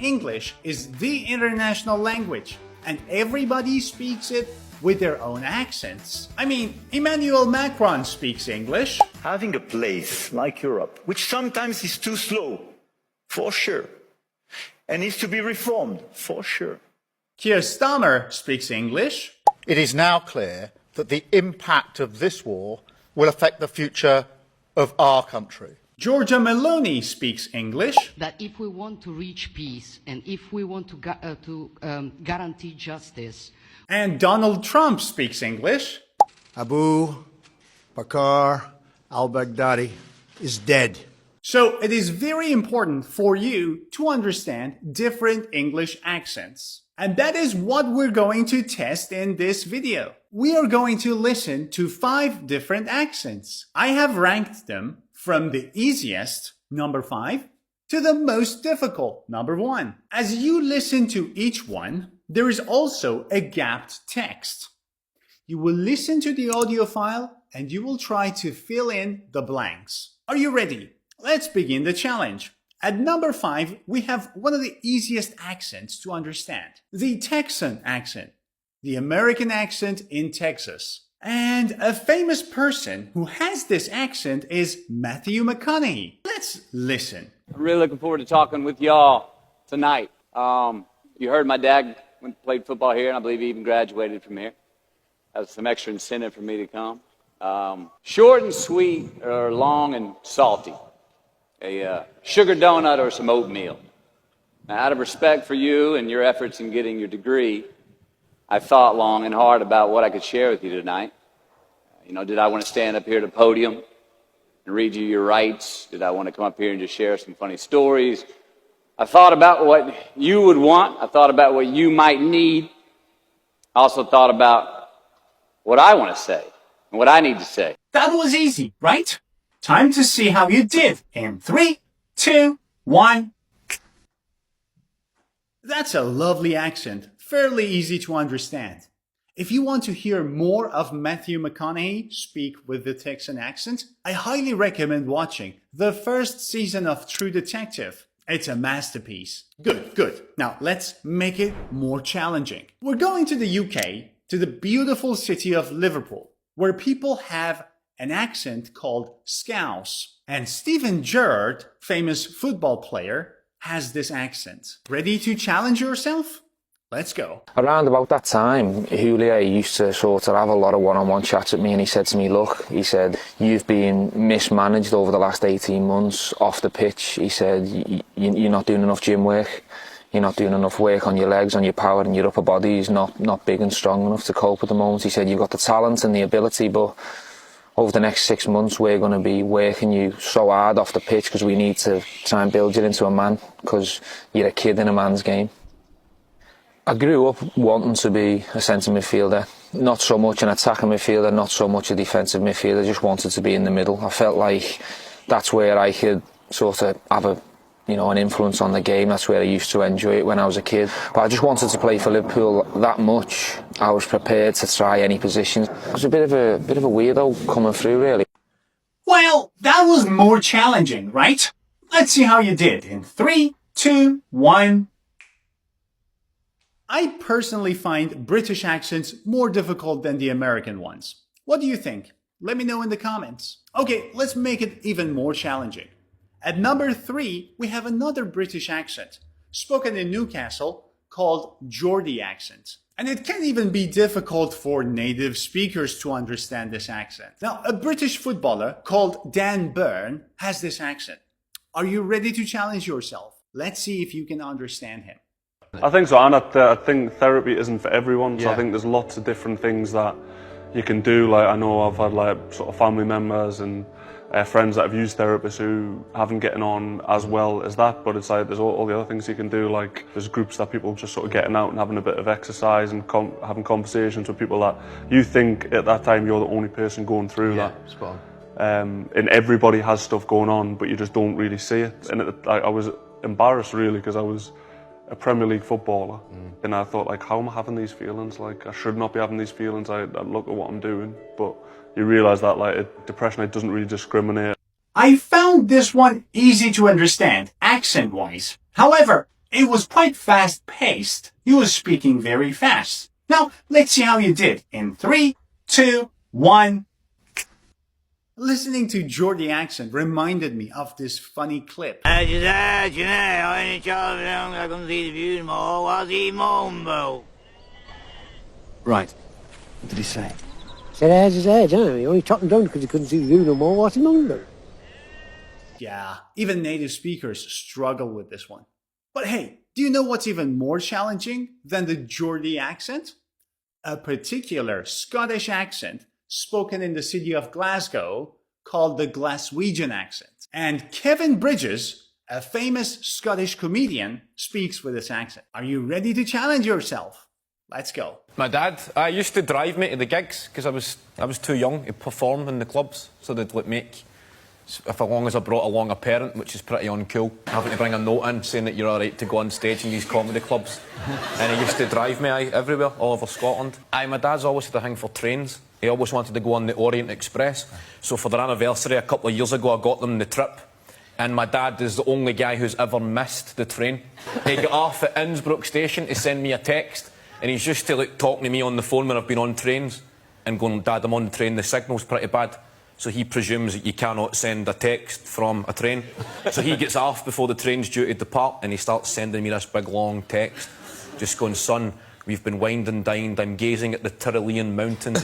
English is the international language, and everybody speaks it with their own accents. I mean, Emmanuel Macron speaks English. Having a place like Europe, which sometimes is too slow, for sure, and needs to be reformed, for sure. Keir Starmer speaks English. It is now clear that the impact of this war will affect the future of our country. Giorgia Meloni speaks English. That if we want to reach peace and if we want to guarantee justice. And Donald Trump speaks English. Abu Bakr al-Baghdadi is dead. So it is very important for you to understand different English accents. And that is what we're going to test in this video. We are going to listen to 5 different accents. I have ranked them from the easiest, number 5, to the most difficult, number 1. As you listen to each one, there is also a gapped text. You will listen to the audio file and you will try to fill in the blanks. Are you ready? Let's begin the challenge. At number 5, we have one of the easiest accents to understand. The Texan accent, the American accent in Texas. And a famous person who has this accent is Matthew McConaughey. Let's listen. I'm really looking forward to talking with y'all tonight. You heard my dad played football here, and I believe he even graduated from here. That's some extra incentive for me to come. Short and sweet, or long and salty. A sugar donut or some oatmeal. Now, out of respect for you and your efforts in getting your degree, I thought long and hard about what I could share with you tonight. Did I want to stand up here at the podium and read you your rights? Did I want to come up here and just share some funny stories? I thought about what you would want. I thought about what you might need. I also thought about what I want to say and what I need to say. That was easy, right? Time to see how you did in 3, 2, 1. That's a lovely accent, fairly easy to understand. If you want to hear more of Matthew McConaughey speak with the Texan accent, I highly recommend watching the first season of True Detective. It's a masterpiece. Good. Now let's make it more challenging. We're going to the UK, to the beautiful city of Liverpool, where people have an accent called Scouse. And Steven Gerrard, famous football player, has this accent. Ready to challenge yourself? Let's go. Around about that time, Julio used to sort of have a lot of one-on-one chats with me, and he said to me, look, he said, you've been mismanaged over the last 18 months off the pitch. He said, you're not doing enough gym work. You're not doing enough work on your legs, on your power, and your upper body is not big and strong enough to cope at the moment. He said, you've got the talent and the ability, but over the next 6 months, we're going to be working you so hard off the pitch because we need to try and build you into a man because you're a kid in a man's game. I grew up wanting to be a centre midfielder, not so much an attacking midfielder, not so much a defensive midfielder, just wanted to be in the middle. I felt like that's where I could sort of have an influence on the game. That's where I used to enjoy it when I was a kid. But I just wanted to play for Liverpool that much. I was prepared to try any positions. I was a bit of a weirdo coming through, really. Well, that was more challenging, right? Let's see how you did in 3, 2, 1. I personally find British accents more difficult than the American ones. What do you think? Let me know in the comments. Okay, let's make it even more challenging. At number 3, we have another British accent, spoken in Newcastle, called Geordie accent. And it can even be difficult for native speakers to understand this accent. Now, a British footballer called Dan Burn has this accent. Are you ready to challenge yourself? Let's see if you can understand him. I think so, and I think therapy isn't for everyone, so I think there's lots of different things that you can do. Like, I know I've had sort of family members and friends that have used therapists who haven't getting on as well as that, but it's like there's all the other things you can do. Like, there's groups that people just sort of getting out and having a bit of exercise and having conversations with people that you think at that time you're the only person going through that. Spot on. And everybody has stuff going on, but you just don't really see it. And I was embarrassed really because I was a Premier League footballer, and I thought, like, how am I having these feelings? Like, I should not be having these feelings. I look at what I'm doing, but you realise that, like, depression, it doesn't really discriminate. I found this one easy to understand, accent-wise. However, It was quite fast-paced. You were speaking very fast. Now, let's see how you did in 3, 2, 1. Listening to Geordie accent reminded me of this funny clip. Right. What did he say? Said, how's his head, huh? He only chopped him down because he couldn't see the view no more. What's he longer? Yeah, even native speakers struggle with this one. But hey, do you know what's even more challenging than the Geordie accent? A particular Scottish accent spoken in the city of Glasgow called the Glaswegian accent. And Kevin Bridges, a famous Scottish comedian, speaks with this accent. Are you ready to challenge yourself? Let's go. My dad used to drive me to the gigs because I was too young to perform in the clubs, so they'd like make, if as long as I brought along a parent, which is pretty uncool, having to bring a note in saying that you're all right to go on stage in these comedy clubs. And he used to drive me everywhere, all over Scotland. My dad's always had a thing for trains. He always wanted to go on the Orient Express. So for their anniversary a couple of years ago, I got them the trip. And my dad is the only guy who's ever missed the train. He got off at Innsbruck station to send me a text, and he's used to like talking to me on the phone when I've been on trains and going, Dad, I'm on the train, the signal's pretty bad. So he presumes that you cannot send a text from a train. So he gets off before the train's due to depart, and he starts sending me this big long text, just going, son, we've been wined and dined, I'm gazing at the Tyrolean mountains.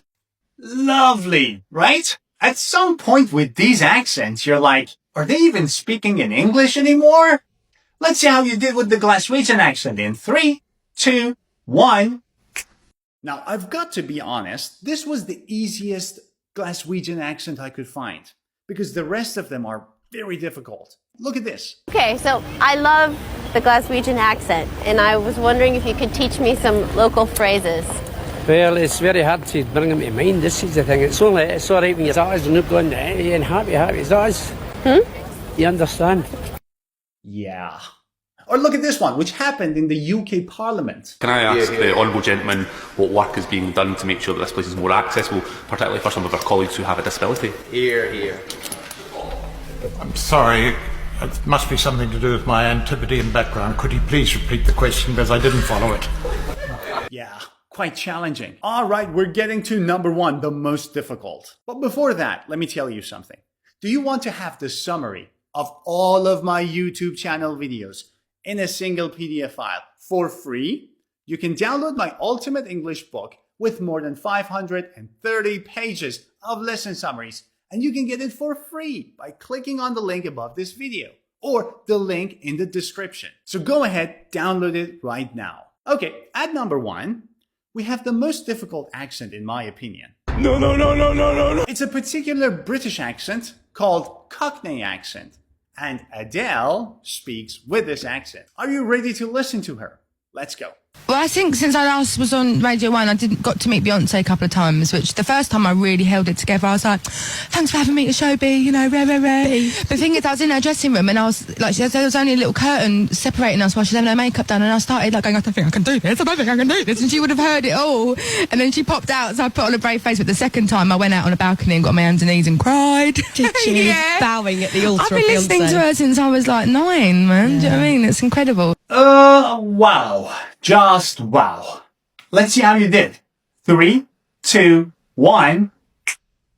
Lovely, right? At some point with these accents, you're like, are they even speaking in English anymore? Let's see how you did with the Glaswegian accent in 3, 2, 1. Now, I've got to be honest, this was the easiest Glaswegian accent I could find, because the rest of them are very difficult. Look at this. Okay, so I love the Glaswegian accent, and I was wondering if you could teach me some local phrases. Well, it's very hard to bring them to mind. This is the thing. It's all right when your eyes are not going and happy as eyes. You understand? Yeah. Or look at this one, which happened in the UK Parliament. Can I ask the Honourable Gentleman what work is being done to make sure that this place is more accessible, particularly for some of our colleagues who have a disability? Here. I'm sorry, it must be something to do with my Antipodean background. Could you please repeat the question, because I didn't follow it? Yeah, quite challenging. All right, we're getting to number 1, the most difficult. But before that, let me tell you something. Do you want to have the summary of all of my YouTube channel videos in a single PDF file for free? You can download my Ultimate English book with more than 530 pages of lesson summaries, and you can get it for free by clicking on the link above this video or the link in the description. So go ahead, download it right now. Okay, at number 1, we have the most difficult accent in my opinion. No. It's a particular British accent called Cockney accent. And Adele speaks with this accent. Are you ready to listen to her? Let's go. Well, I think since I last was on Radio 1, I got to meet Beyonce a couple of times, which the first time I really held it together. I was like, thanks for having me to show B, rah. But the thing is, I was in her dressing room and I was like, there was only a little curtain separating us while she was having her makeup done, and I started like going, I don't think I can do this, and she would have heard it all. And then she popped out, so I put on a brave face, but the second time I went out on a balcony and got on my hands and knees and cried. Did she? Yeah. Bowing at the altar I've been listening to her since I was like 9, man. Do you know what I mean? It's incredible. Wow. Just wow. Let's see how you did. 3, 2, 1.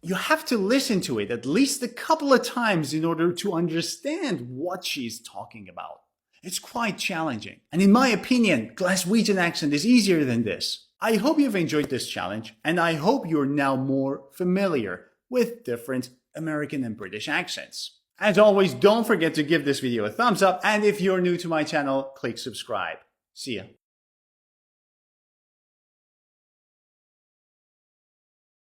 You have to listen to it at least a couple of times in order to understand what she's talking about. It's quite challenging. And in my opinion, Glaswegian accent is easier than this. I hope you've enjoyed this challenge, and I hope you're now more familiar with different American and British accents. As always, don't forget to give this video a thumbs up, and if you're new to my channel, click subscribe. See ya.